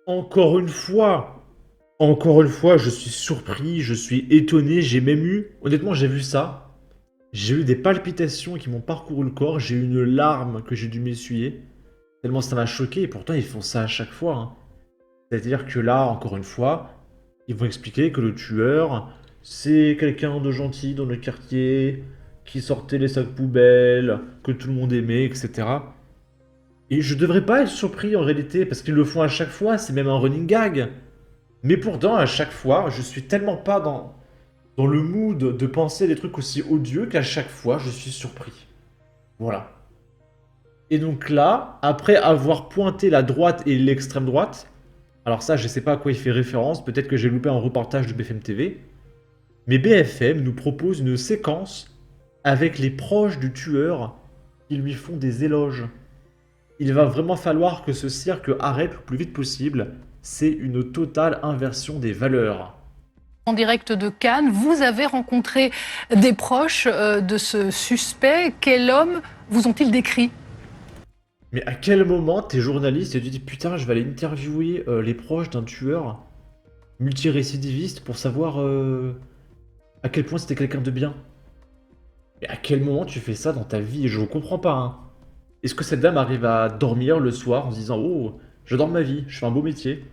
Encore encore une fois, je suis surpris, je suis étonné, j'ai même eu honnêtement, j'ai vu ça, j'ai eu des palpitations qui m'ont parcouru le corps, j'ai eu une larme que j'ai dû m'essuyer, tellement ça m'a choqué et pourtant ils font ça à chaque fois, hein. C'est-à-dire que là, encore une fois, ils vont expliquer que le tueur, c'est quelqu'un de gentil dans le quartier, qui sortait les sacs poubelles, que tout le monde aimait, etc. Et je devrais pas être surpris en réalité, parce qu'ils le font à chaque fois, c'est même un running gag. Mais pourtant, à chaque fois, je suis tellement pas dans le mood de penser des trucs aussi odieux qu'à chaque fois, je suis surpris. Voilà. Et donc là, après avoir pointé la droite et l'extrême droite, alors ça, je sais pas à quoi il fait référence, peut-être que j'ai loupé un reportage de BFM TV, mais BFM nous propose une séquence avec les proches du tueur qui lui font des éloges. Il va vraiment falloir que ce cirque arrête le plus vite possible. C'est une totale inversion des valeurs. En direct de Cannes, vous avez rencontré des proches de ce suspect. Quel homme vous ont-ils décrit? Mais à quel moment t'es journaliste et tu dis putain, je vais aller interviewer les proches d'un tueur multirécidiviste pour savoir à quel point c'était quelqu'un de bien? Mais à quel moment tu fais ça dans ta vie? Je comprends pas, hein. Est-ce que cette dame arrive à dormir le soir en se disant oh, j'adore ma vie, je fais un beau métier?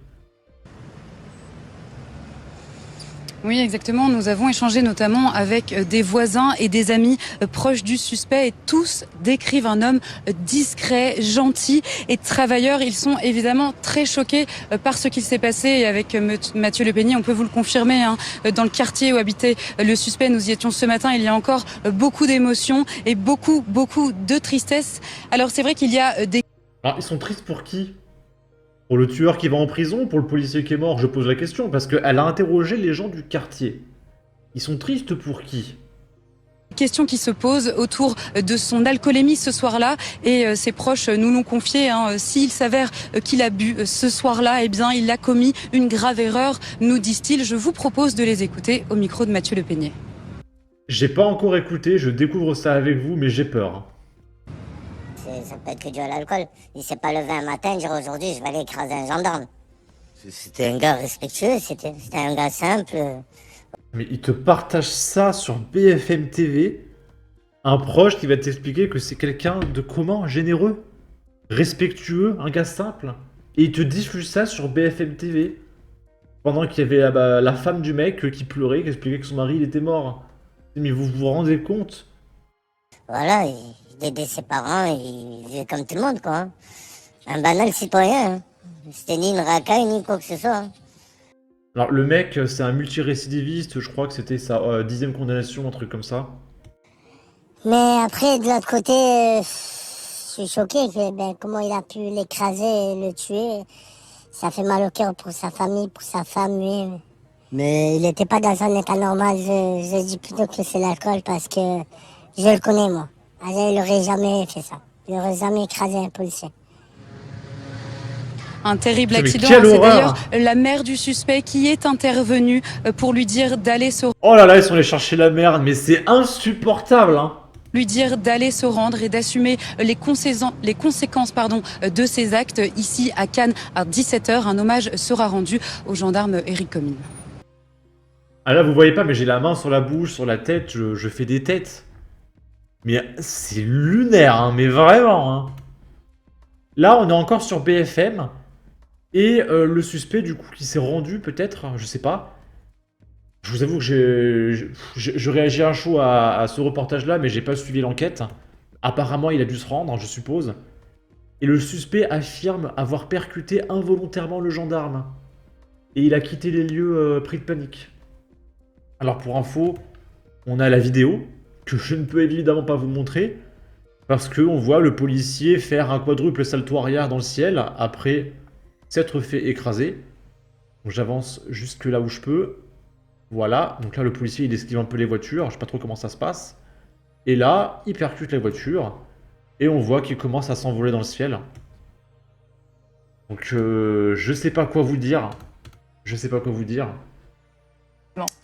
Oui, exactement. Nous avons échangé notamment avec des voisins et des amis proches du suspect et tous décrivent un homme discret, gentil et travailleur. Ils sont évidemment très choqués par ce qui s'est passé et avec Mathieu Le Peigny, on peut vous le confirmer, hein, dans le quartier où habitait le suspect. Nous y étions ce matin. Il y a encore beaucoup d'émotions et beaucoup de tristesse. Alors c'est vrai qu'il y a des... Alors ils sont tristes pour qui? Pour le tueur qui va en prison? Pour le policier qui est mort? Je pose la question parce qu'elle a interrogé les gens du quartier. Ils sont tristes pour qui? Question qui se pose autour de son alcoolémie ce soir-là et ses proches nous l'ont confié. Hein, s'il s'avère qu'il a bu ce soir-là, eh bien il a commis une grave erreur, nous disent-ils. Je vous propose de les écouter au micro de Mathieu Le Peignet. J'ai pas encore écouté, je découvre ça avec vous, mais j'ai peur, hein. Ça peut être que dû à l'alcool. Il s'est pas levé un matin et dire aujourd'hui je vais aller écraser un gendarme. C'était un gars respectueux, c'était un gars simple. Mais il te partage ça sur BFM TV, un proche qui va t'expliquer que c'est quelqu'un de comment? Généreux, respectueux, un gars simple. Et il te diffuse ça sur BFM TV. Pendant qu'il y avait la femme du mec qui pleurait, qui expliquait que son mari il était mort. Mais vous vous rendez compte? Voilà, il aidait ses parents, il vivait comme tout le monde quoi. Hein. Un banal citoyen. Hein. C'était ni une racaille ni quoi que ce soit. Hein. Alors le mec, c'est un multirécidiviste, je crois que c'était sa 10e condamnation, un truc comme ça. Mais après, de l'autre côté, je suis choqué que comment il a pu l'écraser et le tuer. Ça fait mal au cœur pour sa famille, pour sa femme, lui. Mais il n'était pas dans un état normal. Je dis plutôt que c'est l'alcool parce que je le connais, moi. Il n'aurait jamais fait ça. Il n'aurait jamais écrasé un policier. Un terrible Putain, mais accident. quelle C'est horreur! d'ailleurs la mère du suspect qui est intervenue pour lui dire d'aller se Oh là là, ils sont allés chercher la merde, mais c'est insupportable, hein! d'aller se rendre et d'assumer les conséquences de ses actes. Ici à Cannes à 17h, un hommage sera rendu au gendarme Éric Comines. Ah là, vous voyez pas, mais j'ai la main sur la bouche, sur la tête, je fais des têtes. Mais c'est lunaire, hein, mais vraiment, hein. Là, on est encore sur BFM, et le suspect, du coup, qui s'est rendu, peut-être, je sais pas. Je vous avoue que je réagis à chaud à ce reportage-là, mais j'ai pas suivi l'enquête. Apparemment, il a dû se rendre, je suppose. Et le suspect affirme avoir percuté involontairement le gendarme. Et il a quitté les lieux pris de panique. Alors pour info, on a la vidéo, que je ne peux évidemment pas vous montrer, parce qu'on voit le policier faire un quadruple salto arrière dans le ciel, après s'être fait écraser. Donc j'avance jusque là où je peux. Voilà, donc là le policier il esquive un peu les voitures, je sais pas trop comment ça se passe. Et là, il percute la voiture, et on voit qu'il commence à s'envoler dans le ciel. Donc je sais pas quoi vous dire. Je sais pas quoi vous dire.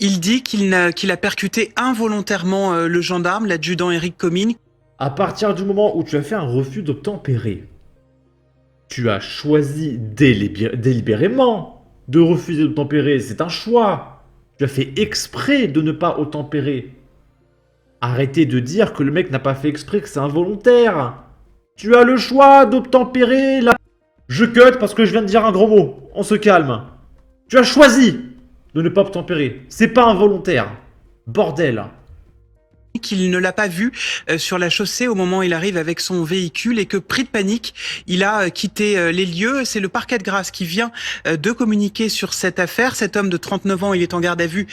Il dit qu'il a percuté involontairement le gendarme, l'adjudant Éric Comines. À partir du moment où tu as fait un refus d'obtempérer, Tu as choisi délibérément de refuser d'obtempérer. C'est un choix. Tu as fait exprès de ne pas obtempérer. Arrêtez de dire que le mec n'a pas fait exprès, que c'est involontaire. Tu as le choix d'obtempérer là. Je cut parce que je viens de dire un gros mot. On se calme. Tu as choisi de ne pas obtempérer. C'est pas involontaire. Bordel. Qu'il ne l'a pas vu sur la chaussée au moment où il arrive avec son véhicule et que, pris de panique, il a quitté les lieux. C'est le parquet de Grasse qui vient de communiquer sur cette affaire. Cet homme de 39 ans, il est en garde à vue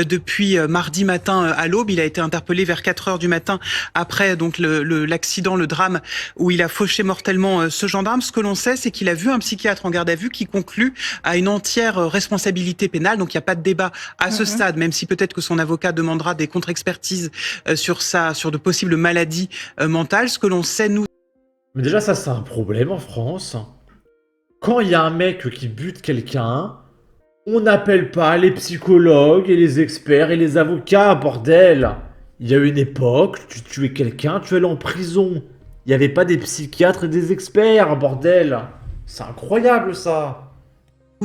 depuis mardi matin à l'aube. Il a été interpellé vers 4 heures du matin après donc l'accident, le drame où il a fauché mortellement ce gendarme. Ce que l'on sait, c'est qu'il a vu un psychiatre en garde à vue qui conclut à une entière responsabilité pénale. Donc il n'y a pas de débat à ce stade, même si peut-être que son avocat demandera des contre-expertises sur de possibles maladies mentales. Ce que l'on sait, nous... Mais déjà, ça, c'est un problème en France. Quand il y a un mec qui bute quelqu'un, on n'appelle pas les psychologues et les experts et les avocats, bordel. Il y a une époque, tu tuais quelqu'un, tu allais en prison. Il n'y avait pas des psychiatres et des experts, bordel. C'est incroyable, ça.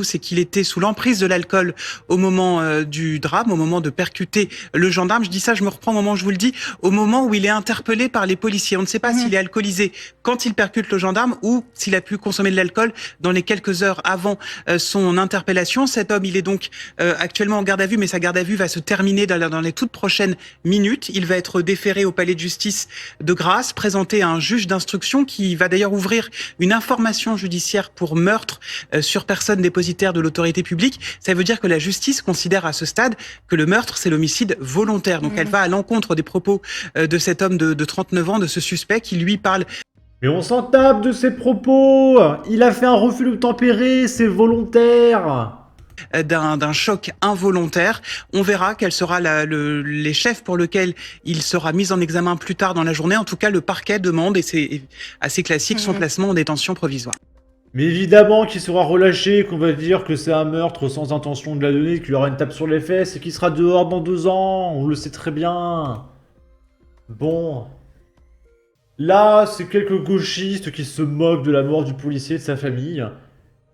C'est qu'il était sous l'emprise de l'alcool au moment du drame, au moment de percuter le gendarme. Je dis ça, je me reprends au moment où je vous le dis, au moment où il est interpellé par les policiers. On ne sait pas s'il est alcoolisé quand il percute le gendarme ou s'il a pu consommer de l'alcool dans les quelques heures avant son interpellation. Cet homme, il est donc actuellement en garde à vue, mais sa garde à vue va se terminer dans les toutes prochaines minutes. Il va être déféré au palais de justice de Grasse, présenté à un juge d'instruction qui va d'ailleurs ouvrir une information judiciaire pour meurtre sur personne dépositaire de l'autorité publique. Ça veut dire que la justice considère à ce stade que le meurtre, c'est l'homicide volontaire. Donc elle va à l'encontre des propos de cet homme de 39 ans, de ce suspect qui lui parle... Mais on s'en tape de ses propos. Il a fait un refus d'obtempérer, c'est volontaire. D'un choc involontaire. On verra quel sera les chefs pour lesquels il sera mis en examen plus tard dans la journée. En tout cas, le parquet demande, et c'est assez classique, son placement en détention provisoire. Mais évidemment qu'il sera relâché, qu'on va dire que c'est un meurtre sans intention de la donner, qu'il aura une tape sur les fesses et qu'il sera dehors dans 2 ans. On le sait très bien. Bon. Là, c'est quelques gauchistes qui se moquent de la mort du policier et de sa famille.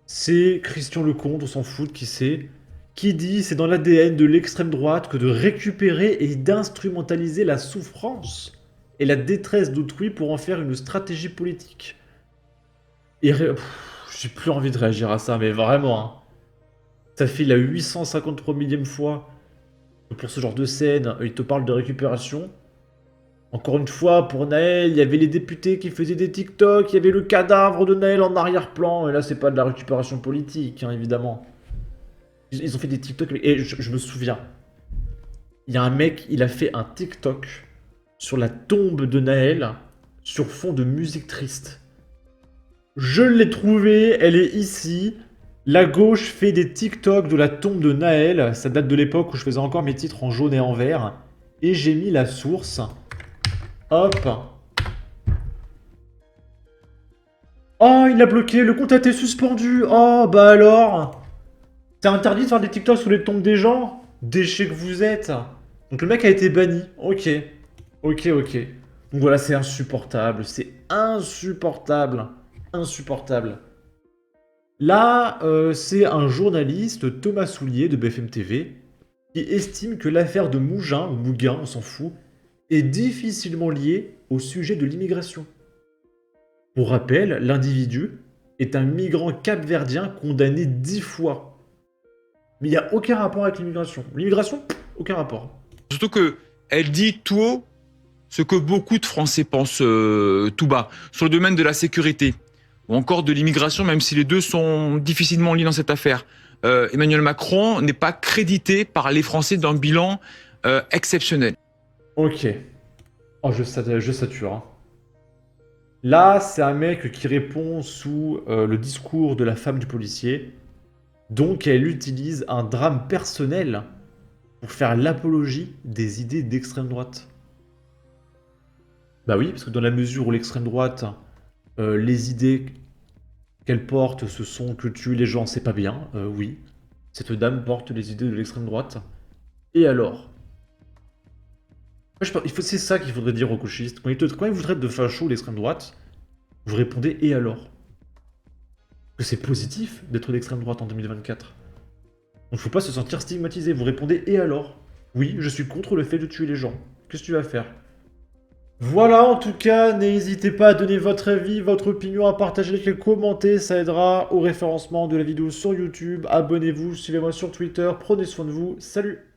C'est Christian Lecomte, on s'en fout de qui c'est, qui dit c'est dans l'ADN de l'extrême droite que de récupérer et d'instrumentaliser la souffrance et la détresse d'autrui pour en faire une stratégie politique. Et j'ai plus envie de réagir à ça, mais vraiment. Hein. Ça fait la 853 millième fois que pour ce genre de scène, il te parle de récupération. Encore une fois, pour Naël, il y avait les députés qui faisaient des TikTok, il y avait le cadavre de Naël en arrière-plan, et là c'est pas de la récupération politique, hein, évidemment. Ils ont fait des TikTok, et je me souviens. Il y a un mec, il a fait un TikTok sur la tombe de Naël, sur fond de musique triste. Je l'ai trouvée, elle est ici. La gauche fait des TikTok de la tombe de Naël. Ça date de l'époque où je faisais encore mes titres en jaune et en vert. Et j'ai mis la source. Hop. Oh, il a bloqué. Le compte a été suspendu. Oh, bah alors. C'est interdit de faire des TikTok sur les tombes des gens? Déchets que vous êtes. Donc le mec a été banni. Ok. Ok. Donc voilà, c'est insupportable. C'est insupportable. Insupportable. Là, c'est un journaliste, Thomas Soulier, de BFM TV, qui estime que l'affaire de Mougin, ou Mouguin, on s'en fout, est difficilement liée au sujet de l'immigration. Pour rappel, l'individu est un migrant capverdien condamné 10 fois. Mais il n'y a aucun rapport avec l'immigration. L'immigration, aucun rapport. Surtout que elle dit tout haut ce que beaucoup de Français pensent tout bas, sur le domaine de la sécurité, ou encore de l'immigration, même si les deux sont difficilement liés dans cette affaire. Emmanuel Macron n'est pas crédité par les Français d'un bilan exceptionnel. Ok. Oh, je sature. Hein. Là, c'est un mec qui répond sous le discours de la femme du policier. Donc, elle utilise un drame personnel pour faire l'apologie des idées d'extrême droite. Bah oui, parce que dans la mesure où l'extrême droite, les idées qu'elle porte, ce sont que tuer les gens, c'est pas bien. Oui, cette dame porte les idées de l'extrême droite. Et alors? C'est ça qu'il faudrait dire aux gauchistes. Quand ils vous traitent de facho l'extrême droite, vous répondez « et alors ?» Que c'est positif d'être d'extrême droite en 2024. Donc faut pas se sentir stigmatisé. Vous répondez et alors? Oui, je suis contre le fait de tuer les gens. Qu'est-ce que tu vas faire? Voilà, en tout cas, n'hésitez pas à donner votre avis, votre opinion, à partager, à commenter, ça aidera au référencement de la vidéo sur YouTube. Abonnez-vous, suivez-moi sur Twitter, prenez soin de vous, salut!